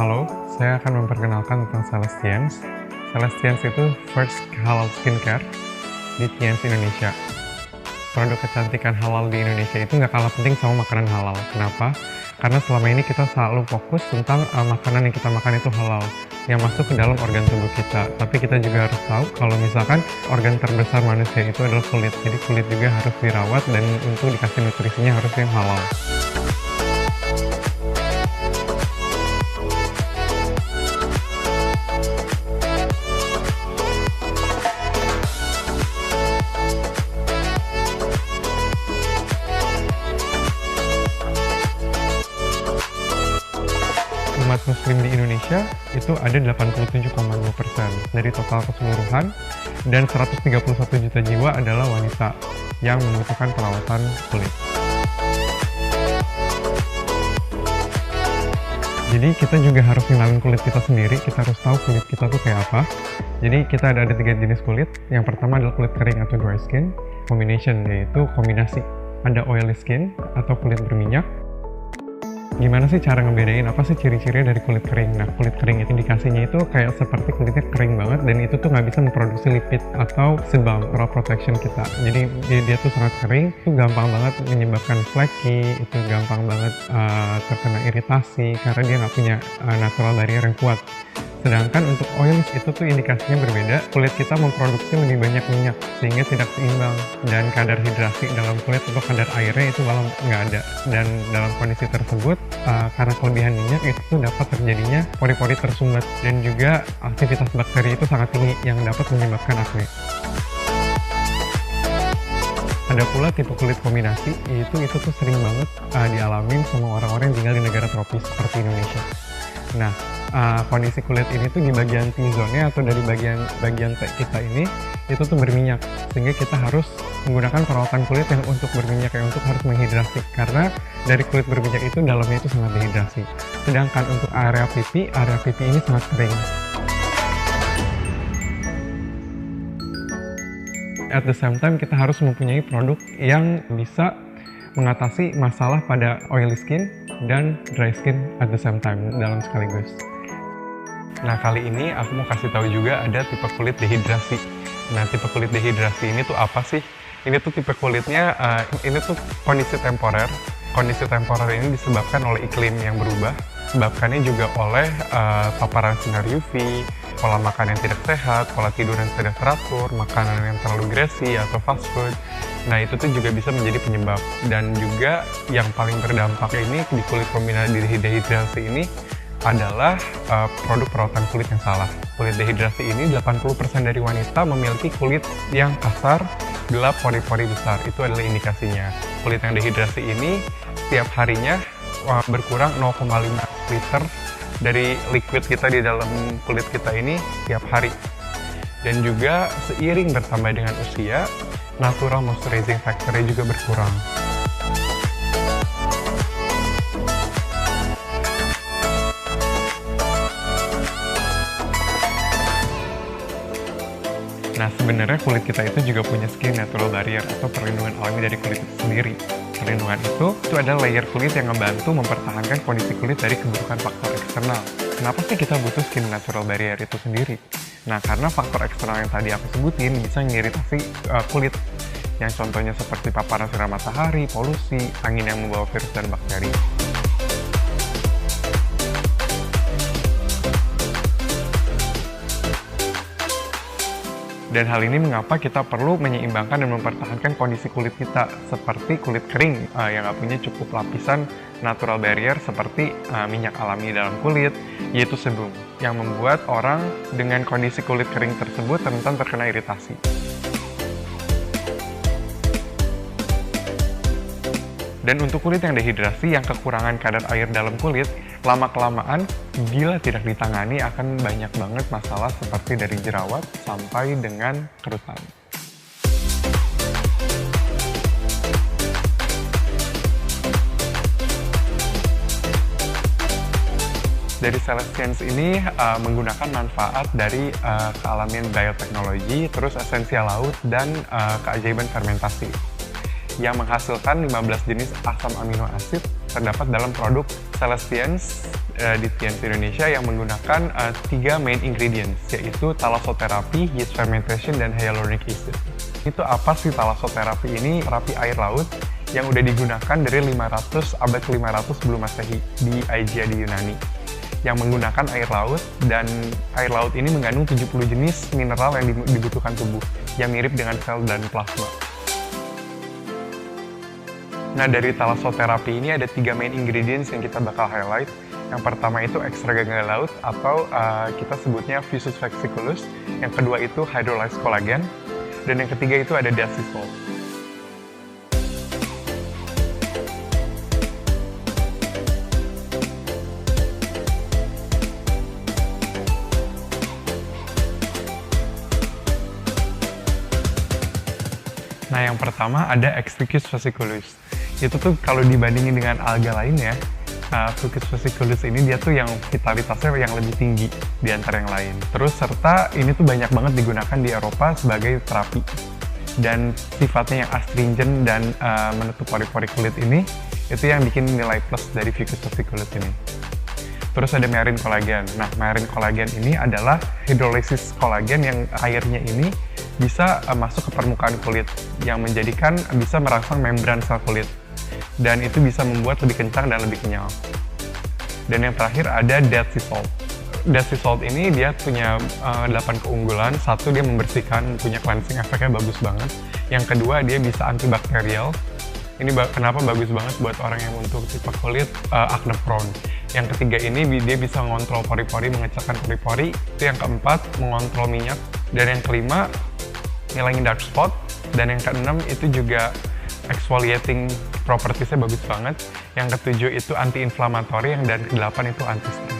Halo, saya akan memperkenalkan tentang Celestians. Celestians itu first halal skincare di TNS Indonesia. Produk kecantikan halal di Indonesia itu nggak kalah penting sama makanan halal. Kenapa? Karena selama ini kita selalu fokus tentang makanan yang kita makan itu halal, yang masuk ke dalam organ tubuh kita. Tapi kita juga harus tahu kalau misalkan organ terbesar manusia itu adalah kulit. Jadi kulit juga harus dirawat dan untuk dikasih nutrisinya harus yang halal. Umat muslim di Indonesia itu ada 87,2% dari total keseluruhan, dan 131 juta jiwa adalah wanita yang membutuhkan perawatan kulit. Jadi kita juga harus kenalin kulit kita sendiri, kita harus tahu kulit kita tuh kayak apa. Jadi kita ada 3 jenis kulit. Yang pertama adalah kulit kering atau dry skin, combination yaitu kombinasi. Ada oily skin atau kulit berminyak. Gimana sih cara ngebedain apa sih ciri-cirinya dari kulit kering? Nah, kulit kering itu indikasinya itu kayak seperti kulitnya kering banget dan itu tuh nggak bisa memproduksi lipid atau sebam raw protection kita. Jadi dia tuh sangat kering, itu gampang banget menyebabkan flaky, itu gampang banget terkena iritasi karena dia nggak punya natural barrier yang kuat. Sedangkan untuk oils itu tuh indikasinya berbeda, kulit kita memproduksi lebih banyak minyak sehingga tidak seimbang, dan kadar hidrasi dalam kulit atau kadar airnya itu malah nggak ada. Dan dalam kondisi tersebut, karena kelebihan minyak itu tuh dapat terjadinya pori-pori tersumbat, dan juga aktivitas bakteri itu sangat tinggi yang dapat menyebabkan akne. Ada pula tipe kulit kombinasi, itu tuh sering banget dialamin sama orang-orang yang tinggal di negara tropis seperti Indonesia. Nah, kondisi kulit ini tuh di bagian T-zone-nya atau dari bagian T kita ini itu tuh berminyak, sehingga kita harus menggunakan perawatan kulit yang untuk berminyak, yang untuk harus menghidrasi, karena dari kulit berminyak itu dalamnya itu sangat dehidrasi. Sedangkan untuk area pipi ini sangat kering. At the same time, kita harus mempunyai produk yang bisa mengatasi masalah pada oily skin dan dry skin at the same time dalam sekaligus. Nah, kali ini aku mau kasih tahu juga ada tipe kulit dehidrasi. Nah, tipe kulit dehidrasi ini tuh apa sih? Ini tuh tipe kulitnya, ini tuh kondisi temporer. Kondisi temporer ini disebabkan oleh iklim yang berubah, disebabkannya juga oleh paparan sinar UV, pola makan yang tidak sehat, pola tidur yang tidak teratur, makanan yang terlalu greasy atau fast food. Nah, itu tuh juga bisa menjadi penyebab. Dan juga yang paling berdampak ini di kulit kombinasi dehidrasi ini adalah produk perawatan kulit yang salah. Kulit dehidrasi ini 80% dari wanita memiliki kulit yang kasar, gelap, pori-pori besar. Itu adalah indikasinya. Kulit yang dehidrasi ini setiap harinya berkurang 0,5 liter dari liquid kita di dalam kulit kita ini tiap hari. Dan juga seiring bertambah dengan usia, natural moisturizing factor-nya juga berkurang. Nah, sebenarnya kulit kita itu juga punya skin natural barrier atau perlindungan alami dari kulit itu sendiri. Perlindungan itu adalah layer kulit yang membantu mempertahankan kondisi kulit dari keburukan faktor eksternal. Kenapa sih kita butuh skin natural barrier itu sendiri? Nah, karena faktor eksternal yang tadi aku sebutin bisa mengiritasi kulit, yang contohnya seperti paparan sinar matahari, polusi, angin yang membawa virus dan bakteri. Dan hal ini mengapa kita perlu menyeimbangkan dan mempertahankan kondisi kulit kita, seperti kulit kering yang nggak punya cukup lapisan natural barrier seperti minyak alami dalam kulit, yaitu sebum, yang membuat orang dengan kondisi kulit kering tersebut rentan terkena iritasi. Dan untuk kulit yang dehidrasi, yang kekurangan kadar air dalam kulit, lama-kelamaan bila tidak ditangani akan banyak banget masalah seperti dari jerawat sampai dengan kerutan. Dari Celestians ini menggunakan manfaat dari kealamian bioteknologi, terus esensial laut, dan keajaiban fermentasi yang menghasilkan 15 jenis asam amino asid terdapat dalam produk Celestians di TNC Indonesia yang menggunakan 3 main ingredients, yaitu thalassotherapy, yeast fermentation, dan hyaluronic acid. Itu apa sih thalassotherapy ini? Terapi air laut yang udah digunakan dari abad 500 sebelum Masehi di Aegea di Yunani, yang menggunakan air laut, dan air laut ini mengandung 70 jenis mineral yang dibutuhkan tubuh, yang mirip dengan sel dan plasma. Nah, dari thalassotherapy ini ada 3 main ingredients yang kita bakal highlight. Yang pertama itu ekstrak gangga laut atau kita sebutnya Fusus vexiculus. Yang kedua itu hydrolyzed collagen. Dan yang ketiga itu ada dead sea salt. Nah, yang pertama ada Extricus fasciculus. Itu tuh kalau dibandingin dengan alga lainnya, Fucus fasciculus ini dia tuh yang vitalitasnya yang lebih tinggi di antara yang lain. Terus serta ini tuh banyak banget digunakan di Eropa sebagai terapi. Dan sifatnya yang astringent dan menutup pori-pori kulit ini, itu yang bikin nilai plus dari Fucus fasciculus ini. Terus ada myelin collagen. Nah, myelin collagen ini adalah hidrolisis kolagen yang airnya ini bisa masuk ke permukaan kulit, yang menjadikan bisa merangsang membran sel kulit. Dan itu bisa membuat lebih kencang dan lebih kenyal. Dan yang terakhir ada dead sea salt. Dead sea salt ini dia punya 8 keunggulan. Satu, dia membersihkan, punya cleansing efeknya bagus banget. Yang kedua, dia bisa antibakterial. Ini kenapa bagus banget buat orang yang untuk tipe kulit acne prone. Yang ketiga ini dia bisa mengontrol pori-pori, mengecilkan pori-pori. Itu yang keempat, mengontrol minyak. Dan yang kelima, ngilangin dark spot. Dan yang keenam itu juga exfoliating propertiesnya bagus banget. Yang ketujuh itu anti-inflamatori, yang dan kedelapan itu anti-stress.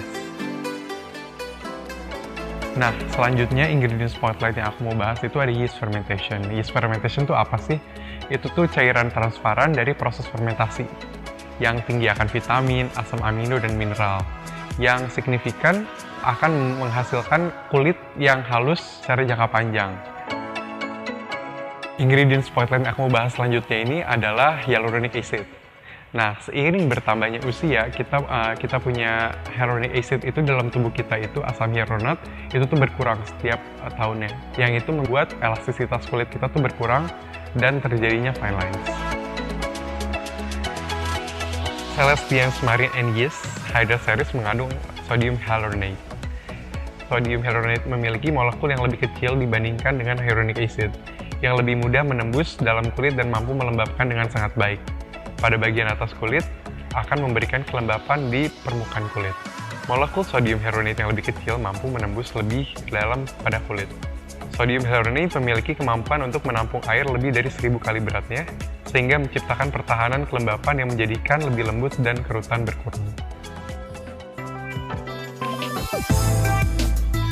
Nah, selanjutnya ingredient spotlight yang aku mau bahas itu ada yeast fermentation. Yeast fermentation itu apa sih? Itu tuh cairan transparan dari proses fermentasi yang tinggi akan vitamin, asam amino, dan mineral. Yang signifikan akan menghasilkan kulit yang halus secara jangka panjang. Ingredient spotlight yang aku mau bahas selanjutnya ini adalah hyaluronic acid. Nah, seiring bertambahnya usia, kita punya hyaluronic acid itu dalam tubuh kita itu asam hyaluronat itu tuh berkurang setiap tahunnya. Yang itu membuat elastisitas kulit kita tuh berkurang dan terjadinya fine lines. Celestians Marine and Yeast Hydra Series mengandung sodium hyaluronate. Sodium hyaluronate memiliki molekul yang lebih kecil dibandingkan dengan hyaluronic acid, yang lebih mudah menembus dalam kulit dan mampu melembabkan dengan sangat baik. Pada bagian atas kulit, akan memberikan kelembapan di permukaan kulit. Molekul sodium hyaluronate yang lebih kecil mampu menembus lebih dalam pada kulit. Sodium hyaluronate memiliki kemampuan untuk menampung air lebih dari 1000 kali beratnya, sehingga menciptakan pertahanan kelembapan yang menjadikan lebih lembut dan kerutan berkurang.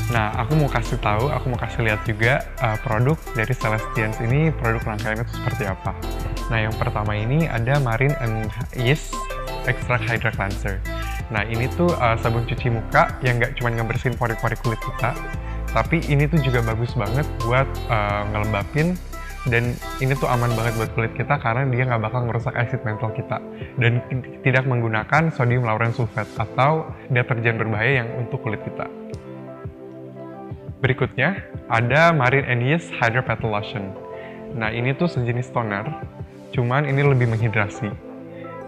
Nah, aku mau kasih lihat juga produk dari Celestians ini, produk rangkaiannya itu seperti apa. Nah, yang pertama ini ada Marine and Yeast Extract Hydra Cleanser. Nah, ini tuh sabun cuci muka yang nggak cuma ngebersihin pori-pori kulit kita, tapi ini tuh juga bagus banget buat ngelembapin, dan ini tuh aman banget buat kulit kita karena dia nggak bakal merusak acid mantle kita, dan tidak menggunakan sodium lauren sulfate atau deterjen berbahaya yang untuk kulit kita. Berikutnya ada Marine and Yeast Hydra Petal Lotion. Nah, ini tuh sejenis toner, cuman ini lebih menghidrasi.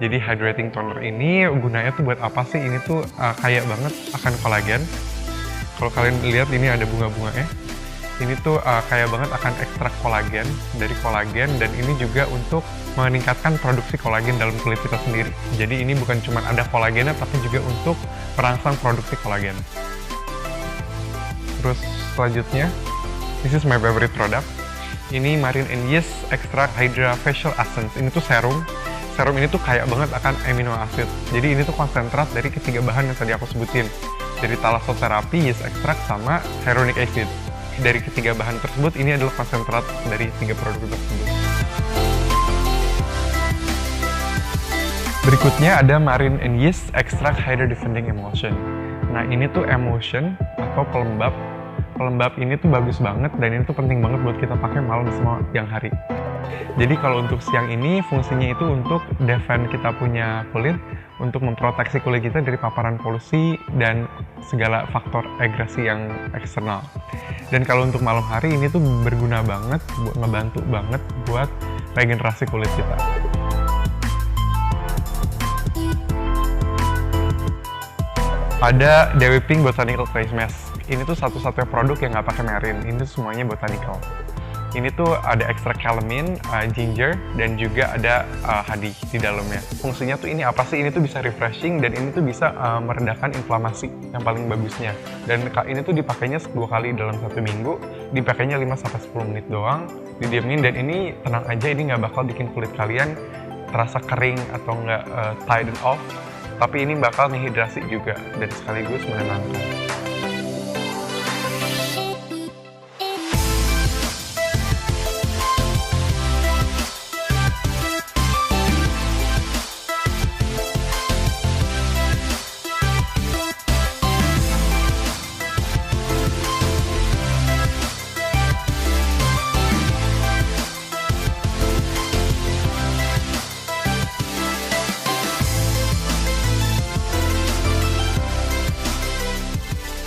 Jadi hydrating toner ini gunanya tuh buat apa sih? Ini tuh kaya banget akan kolagen. Kalau kalian lihat ini ada bunga-bunganya. Ini tuh kaya banget akan ekstrak kolagen dari kolagen, dan ini juga untuk meningkatkan produksi kolagen dalam kulit kita sendiri. Jadi ini bukan cuma ada kolagennya, tapi juga untuk merangsang produksi kolagen. Terus selanjutnya, this is my favorite product. Ini Marine and Yeast Extract Hydra Facial Essence. Ini tuh serum. Serum ini tuh kaya banget akan amino acid. Jadi ini tuh konsentrat dari ketiga bahan yang tadi aku sebutin. Dari thalassotherapy, yeast extract, sama hyaluronic acid. Dari ketiga bahan tersebut, ini adalah konsentrat dari 3 produk tersebut. Berikutnya ada Marine and Yeast Extract Hydra Defending Emulsion. Nah, ini tuh emulsion atau pelembab. Pelembab ini tuh bagus banget, dan ini tuh penting banget buat kita pakai malam sama siang hari. Jadi kalau untuk siang ini fungsinya itu untuk defend kita punya kulit, untuk memproteksi kulit kita dari paparan polusi dan segala faktor agresi yang eksternal. Dan kalau untuk malam hari ini tuh berguna banget, ngebantu banget buat regenerasi kulit kita. Ada Dewi Pink Botanical Face Mask. Ini tuh satu-satunya produk yang nggak pakai marine. Ini tuh semuanya botanical. Ini tuh ada ekstrak calamine, ginger, dan juga ada hadi di dalamnya. Fungsinya tuh ini apa sih? Ini tuh bisa refreshing dan ini tuh bisa meredakan inflamasi yang paling bagusnya. Dan ini tuh dipakainya 2 kali dalam 1 minggu. Dipakainya 5-10 menit doang, didiemin, dan ini tenang aja, ini nggak bakal bikin kulit kalian terasa kering atau nggak tighten off. Tapi ini bakal ngehidrasi juga dan sekaligus menenangkan.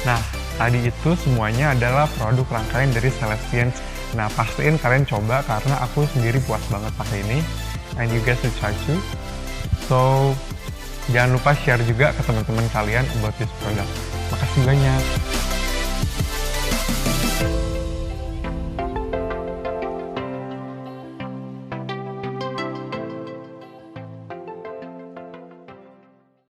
Nah, tadi itu semuanya adalah produk rangkaian dari Celestians. Nah, pastiin kalian coba karena aku sendiri puas banget pakai ini. And you guys should try too. So, jangan lupa share juga ke teman-teman kalian about this product. Makasih banyak.